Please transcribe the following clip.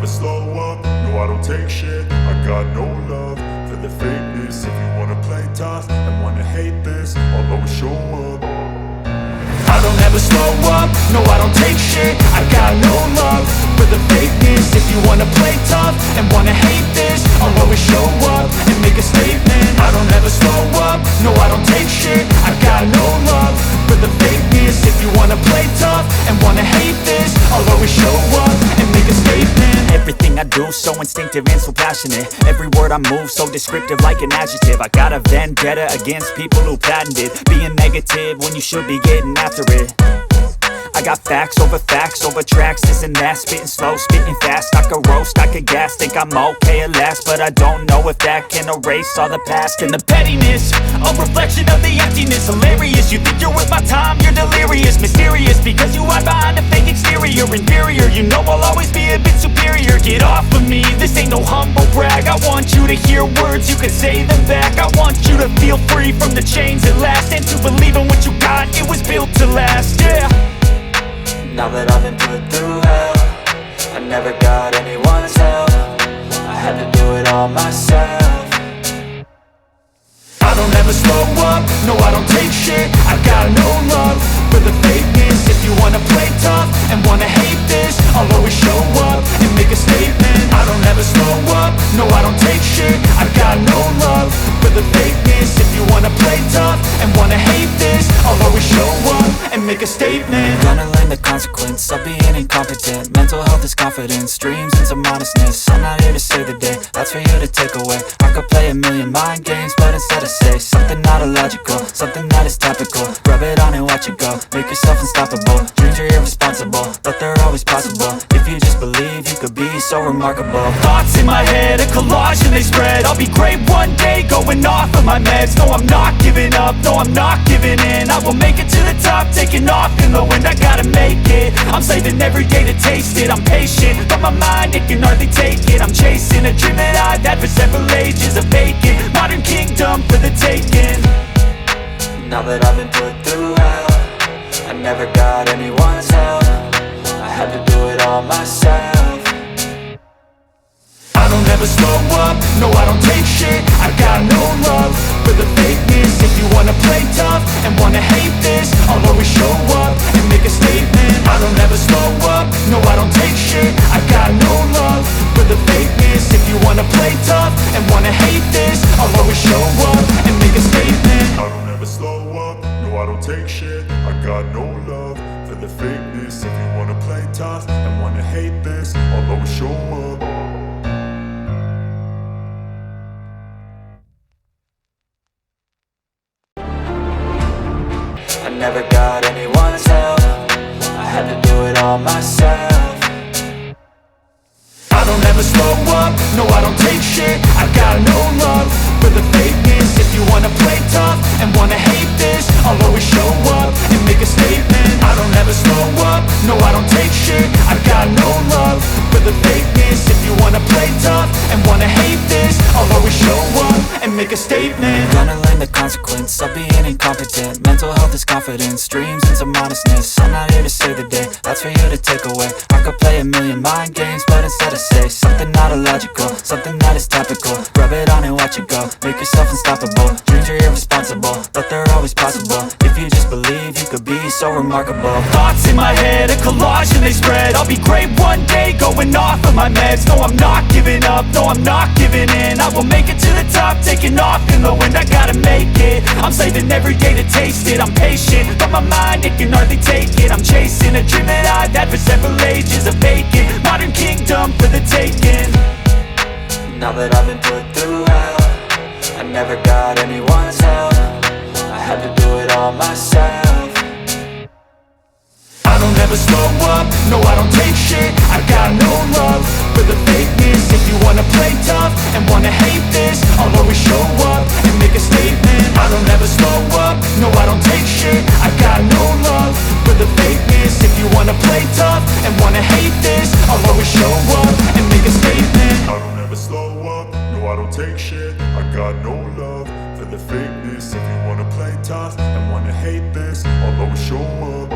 slow up, no I don't take shit. I got no love for the fakeness. If you wanna play tough and wanna hate this, I'll always show up. I don't ever slow up, no I don't take shit. I got no love for the fakeness. If you wanna play tough and wanna hate this, I'll always show up and make a statement. I don't ever slow up, no I don't take shit. I got no love for the fakeness. If you wanna play tough and wanna hate this, I'll always show up and make a statement. Everything I do so instinctive and so passionate. Every word I move so descriptive like an adjective. I got a vendetta against people who patented being negative when you should be getting after it. I got facts over tracks, this and that. Spitting slow, spitting fast, I could roast, I could gas. Think I'm okay at last, but I don't know if that can erase all the past. And the pettiness, a reflection of the emptiness. Hilarious, you think you're worth my time, you're delirious. Mysterious, because you hide behind a fake exterior. Inferior, you know I'll always be a bit superior. Get off of me, this ain't no humble brag. I want you to hear words, you can say them back. I want you to feel free from the chains at last, and to believe in what you got, it was built to last, yeah. Now that I've been put through hell, I never got anyone's help. I had to do it all myself. I don't ever slow up, no I don't take shit. I got no love for the fakeness. If you wanna play tough and wanna hate this, I'll always show up and make a statement. I don't ever slow up, no I don't take shit. I got no love for the fakeness. If you wanna play tough and wanna hate this, I'll always show up and make a statement. Gonna learn the consequence of being incompetent. Mental health is confidence, dreams and some honestness. I'm not here to save the day, that's for you to take away. I could play a million mind games, but instead I say something not illogical, something that is topical. Rub it on and watch it go, make yourself unstoppable. Dreams are irresponsible, but they're always possible. If you just believe, you could be so remarkable. Thoughts in my head, a collage and they spread. I'll be great one day, going off of my meds. No, I'm not giving up, no, I'm not giving in. I will make it to the top, taking off in the wind. I gotta make it, I'm saving every day to taste it. I'm patient, but my mind, it can hardly take it. I'm chasing a dream that I've had for several ages. A vacant, modern kingdom for the taking. Now that I've been put through hell, I never got anyone's help. I had to do it all myself. I don't ever slow up, no I don't take shit. I got no love for the fakeness. If you wanna play tough and wanna hate this, I'll always show up and make a statement. I don't ever slow up, no I don't take shit. I got no love for the fakeness. If you wanna play tough and wanna hate this, I'll always show up and make a statement. I don't ever slow up, no I don't take shit. I got no love for the fakeness. If you wanna play tough and wanna hate this, I'll always show up. I never got anyone's help. I had to do it all myself. I don't ever slow up, no I don't take shit. I got no love for the fakeness. If you wanna play tough and wanna hate this, I'll always show up and make a statement. I don't ever slow up, no I don't take shit. I got no love for the fakeness. If you wanna play tough and wanna hate this, I'll always show up and make a statement. Gonna learn the consequence of being incompetent. Mental health is confidence, dreams and some honestness. I'm not here to save the day, that's for you to take away. I could play a million mind games, but instead I say something not illogical, something that is topical. Rub it on and watch it go, make yourself unstoppable. Dreams are irresponsible, but they're always possible. If you just believe, you could be so remarkable. Thoughts in my head, a collage and they spread. I'll be great one day, going off of my meds. No, I'm not giving up, no, I'm not giving in. I will make it to the top, taking off in the wind. I gotta make it, I'm saving every day to taste it. I'm patient, but my mind, it can hardly take it. I'm chasing a dream that I've had for several ages. A vacant, modern kingdom for the taking. Now that I've been put through hell, I never got anyone's help. I had to do it all myself. I don't ever slow up, no I don't take shit. I got no love for the fakeness. If you wanna play tough and wanna hate this, I'll always show up and make a statement. I don't ever slow up, no I don't take shit. I got no love for the fakeness. If you wanna play tough and wanna hate this, I'll always show up and make a statement. I don't ever slow up, no I don't take shit. I got no love for the fakeness. If you wanna play tough and wanna hate this, I'll always show up.